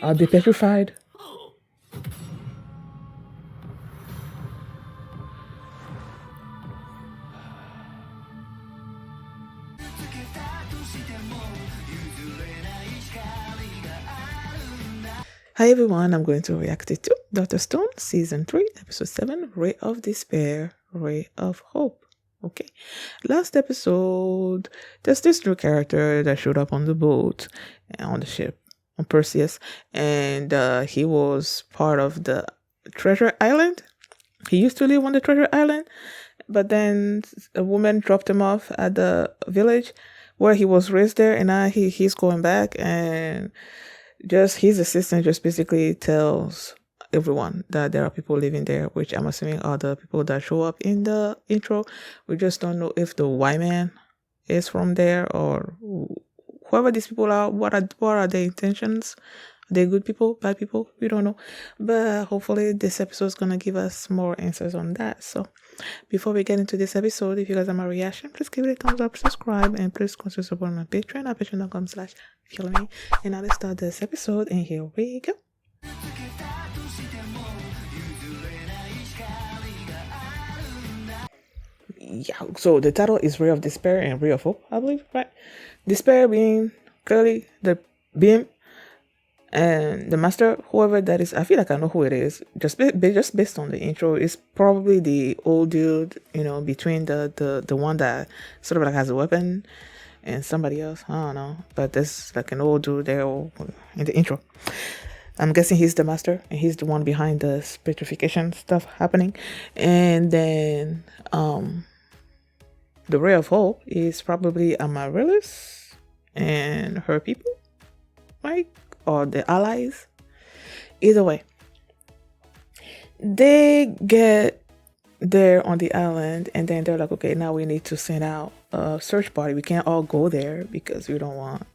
Are they petrified? Hi everyone, I'm going to react to Dr. Stone Season 3, Episode 7, Ray of Despair, Ray of Hope. Okay. Last episode, there's this new character that showed up on the boat, on the ship, on Perseus, and he was part of the Treasure Island. He used to live on the Treasure Island, but then a woman dropped him off at the village where he was raised there, and now he's going back, and just his assistant just basically tells everyone that there are people living there, which I'm assuming are the people that show up in the intro. We just don't know if the white man is from there or whoever these people are. What are their intentions? Are they good people, bad people? We don't know. But hopefully this episode is gonna give us more answers on that. So before we get into this episode, if you guys are my reaction, please give it a thumbs up, subscribe, and please consider supporting my Patreon at patreon.com/me. And now let's start this episode, and here we go. Yeah, so the title is Ray of Despair and Ray of Hope, I believe, right? Despair being clearly the beam, and the master, whoever that is, I feel like I know who it is. Just based on the intro, it's probably the old dude, between the one that sort of like has a weapon and somebody else. I don't know, but there's like an old dude there in the intro. I'm guessing he's the master and he's the one behind the petrification stuff happening. And then the Ray of Hope is probably Amaryllis and her people, right? Or the allies. Either way, they get there on the island, and then they're like, okay, now we need to send out a search party. We can't all go there because we don't want,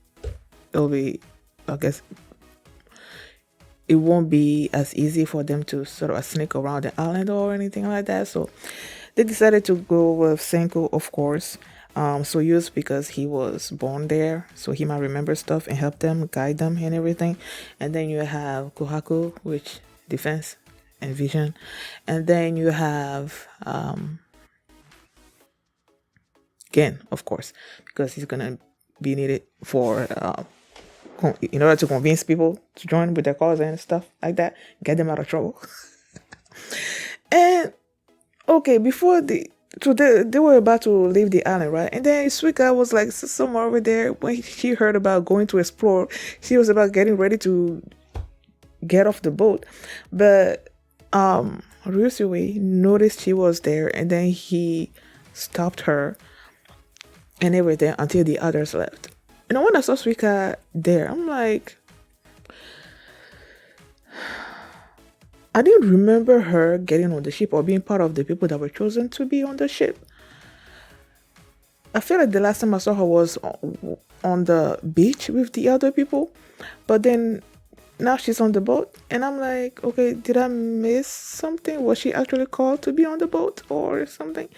it'll be, I guess, it won't be as easy for them to sort of sneak around the island or anything like that. So they decided to go with Senku, of course. Soyuz, because he was born there, so he might remember stuff and help them, guide them and everything. And then you have Kohaku, which defense and vision. And then you have Gen, of course, because he's gonna be needed for in order to convince people to join with their cause and stuff like that, get them out of trouble. And okay, before they were about to leave the island, right? And then Suika was like somewhere over there when she heard about going to explore. She was about getting ready to get off the boat, but Ryusui noticed she was there, and then he stopped her and everything until the others left. And when I saw Suika there, I'm like, I didn't remember her getting on the ship or being part of the people that were chosen to be on the ship. I feel like the last time I saw her was on the beach with the other people, but then now she's on the boat, and I'm like, okay, did I miss something? Was she actually called to be on the boat or something?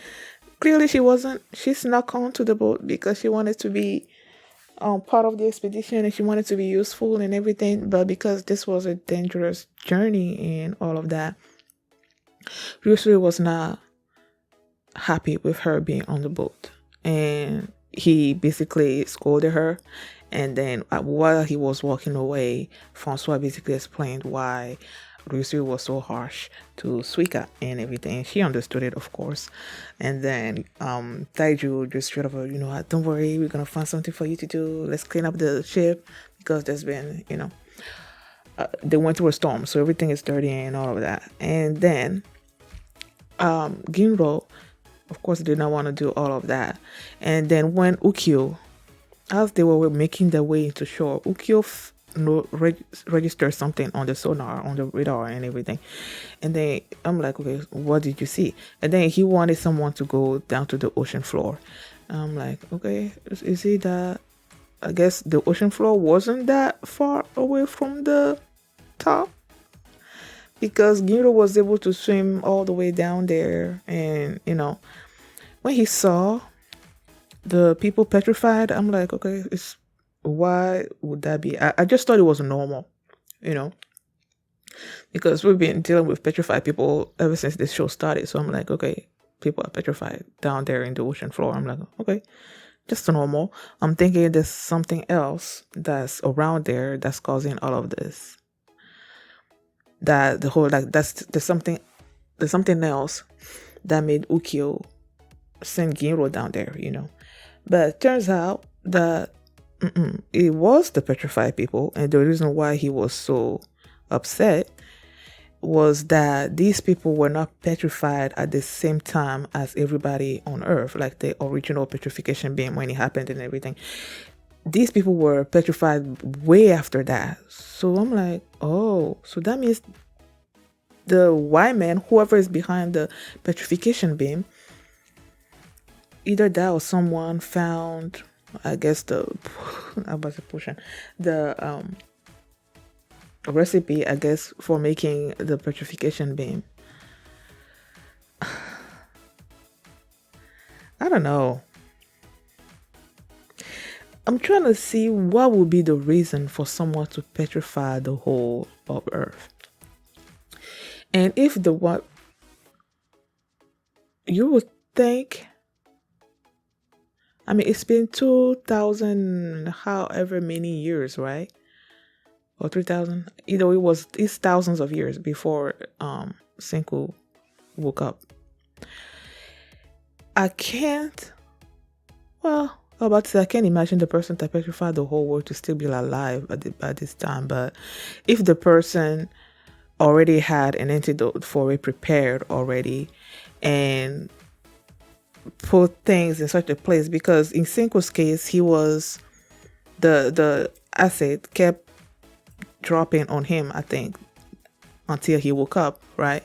Clearly she wasn't. She snuck onto the boat because she wanted to be part of the expedition, and she wanted to be useful and everything, but because this was a dangerous journey and all of that, Ryusui was not happy with her being on the boat, and he basically scolded her. And then while he was walking away, Francois basically explained why Ryusui was so harsh to Suika and everything. She understood it, of course. And then Taiju just straight up, don't worry, we're gonna find something for you to do. Let's clean up the ship because there's been, they went through a storm, so everything is dirty and all of that. And then Ginro, of course, did not want to do all of that. And then when Ukyo, as they were making their way into shore, Ukyo register something on the sonar, on the radar and everything. And then I'm like, okay, what did you see? And then he wanted someone to go down to the ocean floor. I'm like, okay, is it that, I guess the ocean floor wasn't that far away from the top? Because Giro was able to swim all the way down there. And, when he saw the people petrified, I'm like, okay, why would that be? I just thought it was normal. you know, because we've been dealing with petrified people ever since this show started. So I'm like, okay, people are petrified down there in the ocean floor. I'm like, okay, just normal. I'm thinking there's something else that's around there that's causing all of this. That the whole like there's something else that made Ukyo send Ginro down there, But it turns out that it was the petrified people, and the reason why he was so upset was that these people were not petrified at the same time as everybody on Earth, like the original petrification being when it happened and everything. These people were petrified way after that. So I'm like, oh, so that means the white man, whoever is behind the petrification beam, either that or someone found, I guess the recipe, I guess, for making the petrification beam. I don't know. I'm trying to see what would be the reason for someone to petrify the whole of Earth. And if the what you would think, I mean, it's been 2,000 however many years, right? Or 3,000. Either it's thousands of years before Senku woke up. I can't imagine the person that petrified the whole world to still be alive at this time. But if the person already had an antidote for it prepared already and put things in such a place, because in Senku's case, he was the acid kept dropping on him, I think, until he woke up, right?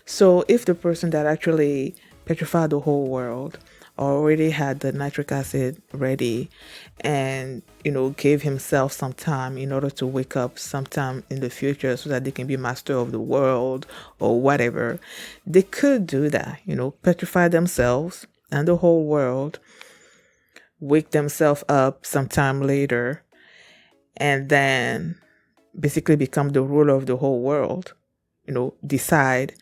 So if the person that actually petrified the whole world already had the nitric acid ready and, gave himself some time in order to wake up sometime in the future so that they can be master of the world or whatever, they could do that, petrify themselves and the whole world, wake themselves up sometime later, and then basically become the ruler of the whole world, decide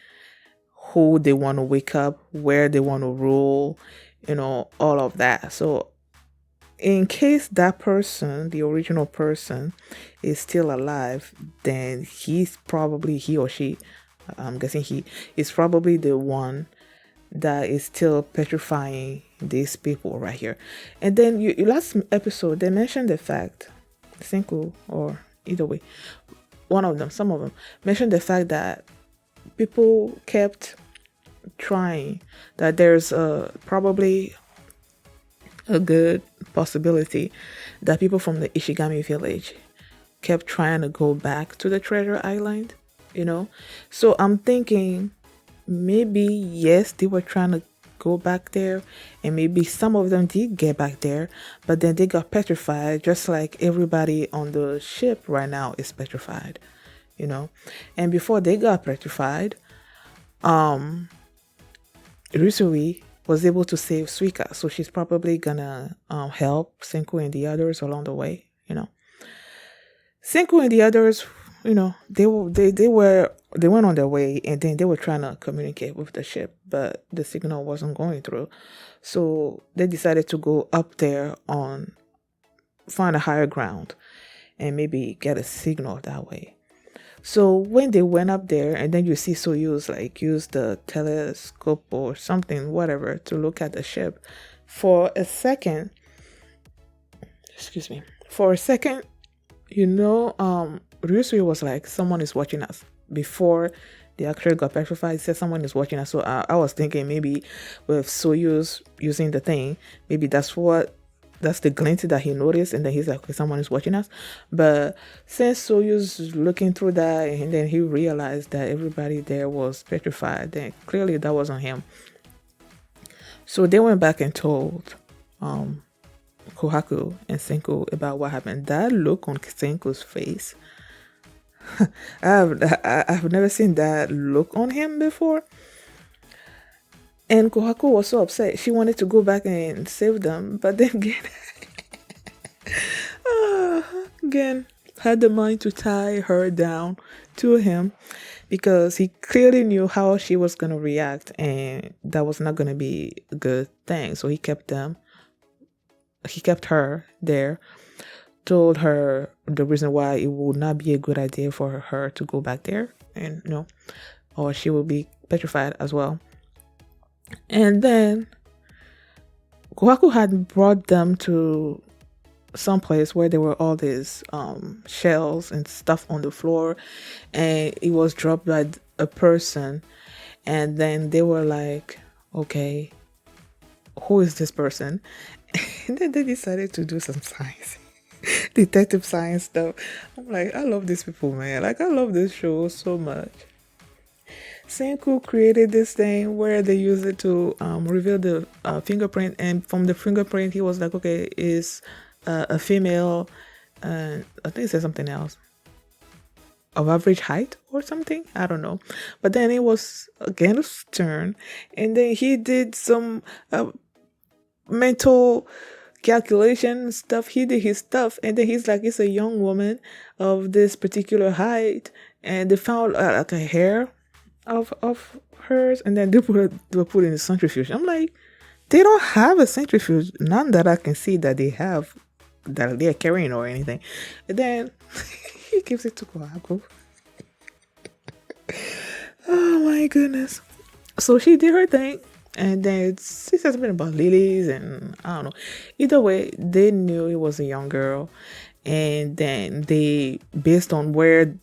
who they want to wake up, where they want to rule, all of that. So in case that person, the original person, is still alive, then he or she, I'm guessing he, is probably the one that is still petrifying these people right here. And then last episode, they mentioned the fact, Senku, or either way, some of them, mentioned the fact that people kept trying, that there's probably a good possibility that people from the Ishigami village kept trying to go back to the treasure island, So I'm thinking maybe, yes, they were trying to go back there, and maybe some of them did get back there, but then they got petrified, just like everybody on the ship right now is petrified, And before they got petrified, Rusui was able to save Suika, so she's probably gonna help Senku and the others along the way, Senku and the others, they went on their way, and then they were trying to communicate with the ship, but the signal wasn't going through. So they decided to go up there find a higher ground and maybe get a signal that way. So when they went up there, and then you see Soyuz use the telescope or something, whatever, to look at the ship. For a second, Ryusui was like, someone is watching us. Before they actually got petrified, he said someone is watching us. So I was thinking maybe with Soyuz using the thing, maybe that's the glint that he noticed, and then he's like, okay, someone is watching us. But since Soyuz looking through that, and then he realized that everybody there was petrified, then clearly that wasn't him. So they went back and told Kohaku and Senku about what happened. That look on Senku's face, I've never seen that look on him before. And Kohaku was so upset. She wanted to go back and save them. But then again, had the mind to tie her down to him because he clearly knew how she was going to react and that was not going to be a good thing. So he kept her there, told her the reason why it would not be a good idea for her to go back there, and or she will be petrified as well. And then Kohaku had brought them to some place where there were all these shells and stuff on the floor, and it was dropped by a person. And then they were like, okay, who is this person? And then they decided to do some science, detective science stuff. I'm like, I love these people, man. Like, I love this show so much. Senku created this thing where they use it to reveal the fingerprint, and from the fingerprint, he was like, okay, is a female, I think it said something else, of average height or something. I don't know. But then it was Gandalf's turn, and then he did some mental calculation stuff. He did his stuff, and then he's like, it's a young woman of this particular height, and they found like a hair of hers, and then they put it in a centrifuge. I'm like, they don't have a centrifuge, none that I can see that they have, that they're carrying or anything. And then he gives it to Kohaku. Oh my goodness. So she did her thing, and then she said something about lilies, and I don't know. Either way, they knew it was a young girl, and then they, based on where,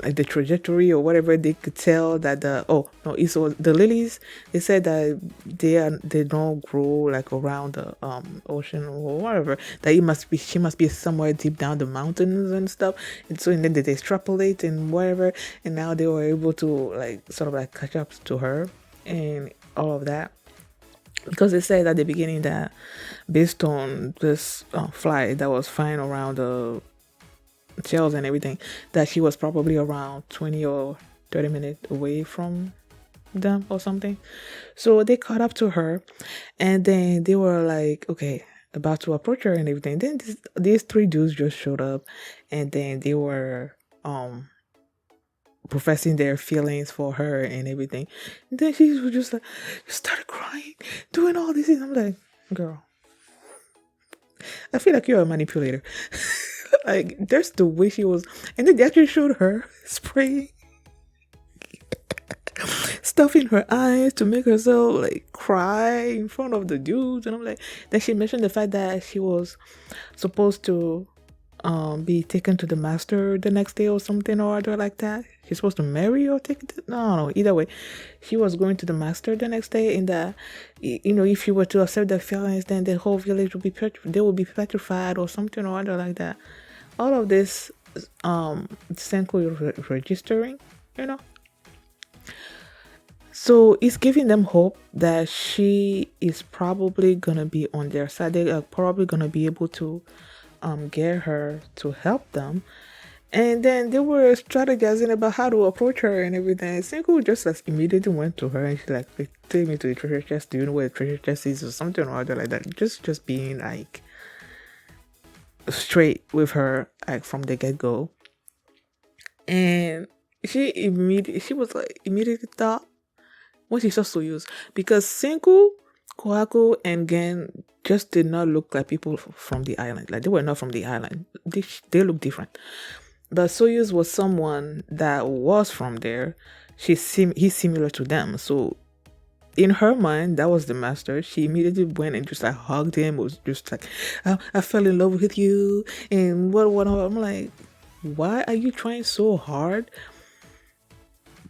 like the trajectory or whatever, they could tell that it was the lilies. They said that they don't grow like around the ocean or whatever. That she must be somewhere deep down the mountains and stuff. And so, and then they extrapolate and whatever, and now they were able to like sort of like catch up to her and all of that. Because they said at the beginning that based on this flight that was flying around the shells and everything, that she was probably around 20 or 30 minutes away from them or something. So they caught up to her, and then they were like, okay, about to approach her and everything. Then these three dudes just showed up, and then they were professing their feelings for her and everything. And then she was just like, started crying, doing all this, and I'm like, girl, I feel like you're a manipulator. Like, there's the way she was, and then they actually showed her spraying stuff in her eyes to make herself like cry in front of the dudes. And I'm like, then she mentioned the fact that she was supposed to be taken to the master the next day or something or other like that. She's supposed to marry or take it. No, either way, she was going to the master the next day, and that, if she were to accept their feelings, then the whole village would be petrified or something or other like that. All of this Senku is registering, so it's giving them hope that she is probably gonna be on their side. They are probably gonna be able to get her to help them. And then they were strategizing about how to approach her and everything. Senku just like immediately went to her, and she's like, take me to the treasure chest. Do you know where the treasure chest is or something or other like that? Just being like straight with her, like from the get-go. And she was like immediately thought when she saw Soyuz, because Senku, Kohaku, and Gen just did not look like people from the island. Like, they were not from the island. They look different. But Soyuz was someone that was from there. He's similar to them. So in her mind, that was the master. She immediately went and just like hugged him. It was just like, I fell in love with you. And what I'm like, why are you trying so hard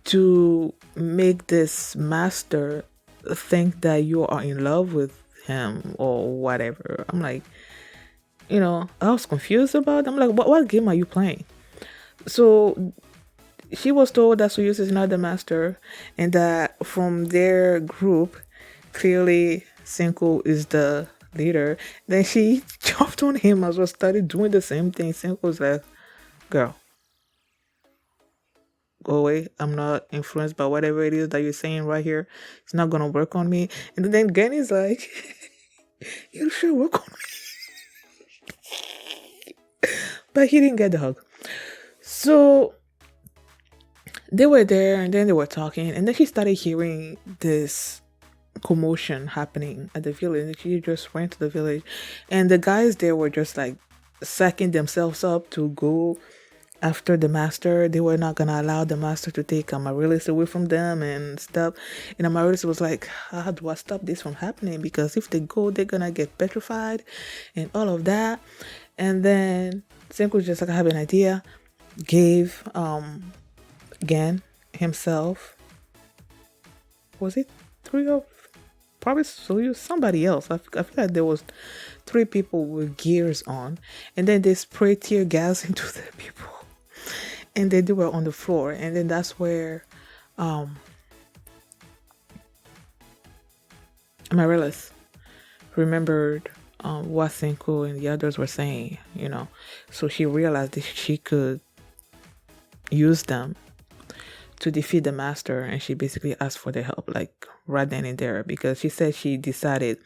to make this master think that you are in love with him or whatever? I'm like, I was confused about it. I'm like, what game are you playing? So she was told that Soyuz is not the master, and that from their group, clearly Senku is the leader. Then she jumped on him as well, started doing the same thing. Senku was like, girl, go away. I'm not influenced by whatever it is that you're saying right here. It's not gonna work on me. And then Gen is like, you should work on me. But he didn't get the hug. So they were there and then they were talking, and then she started hearing this commotion happening at the village. And she just went to the village, and the guys there were just like sacking themselves up to go after the master. They were not gonna allow the master to take Amaryllis away from them and stuff. And Amaryllis was like, how do I stop this from happening? Because if they go, they're gonna get petrified and all of that. And then Senku just like, I have an idea, gave Gen himself, was it three of probably Soyu, somebody else. I feel like there was three people with gears on, and then they sprayed tear gas into the people, and then they were on the floor, and then that's where Amaryllis remembered what Senku and the others were saying, so she realized that she could use them to defeat the master, and she basically asked for their help, like right then and there, because she said she decided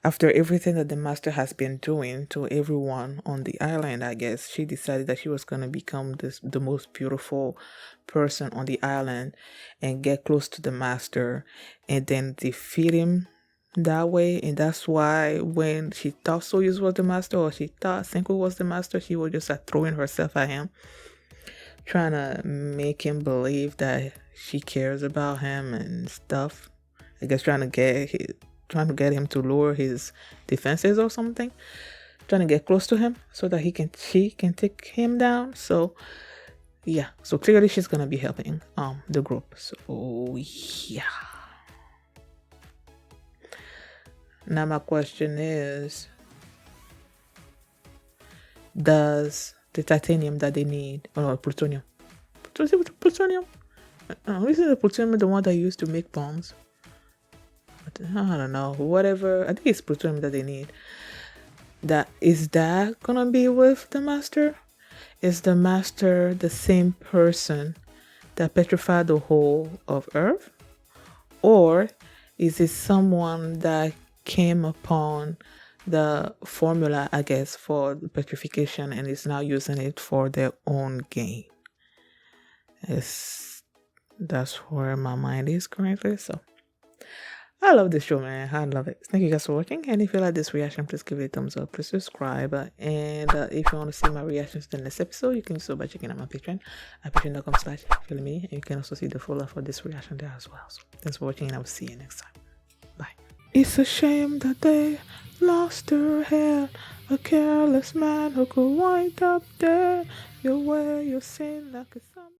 after everything that the master has been doing to everyone on the island, I guess she decided that she was going to become the most beautiful person on the island and get close to the master and then defeat him that way. And that's why when she thought Soyuz was the master, or she thought Senku was the master, she was just like throwing herself at him, trying to make him believe that she cares about him and stuff. I guess trying to get him to lower his defenses or something. Trying to get close to him so that she can take him down. So yeah. So clearly she's gonna be helping the group. So yeah. Now my question is, does the titanium that they need, or plutonium? Was it plutonium? Isn't the plutonium the one that used to make bombs? I don't know. Whatever. I think it's plutonium that they need. Is that gonna be with the master? Is the master the same person that petrified the whole of Earth? Or is it someone that came upon the formula, I guess, for the petrification and is now using it for their own gain? That's where my mind is currently. So I love this show, man. I love it. Thank you guys for watching. And if you like this reaction, please give it a thumbs up. Please subscribe. And if you want to see my reactions to the next episode, you can do so by checking out my Patreon at patreon.com/feelingme. And you can also see the folder for this reaction there as well. So thanks for watching, and I will see you next time. Bye. It's a shame that they lost her head. A careless man who could wind up dead. You wear your sin like a sun.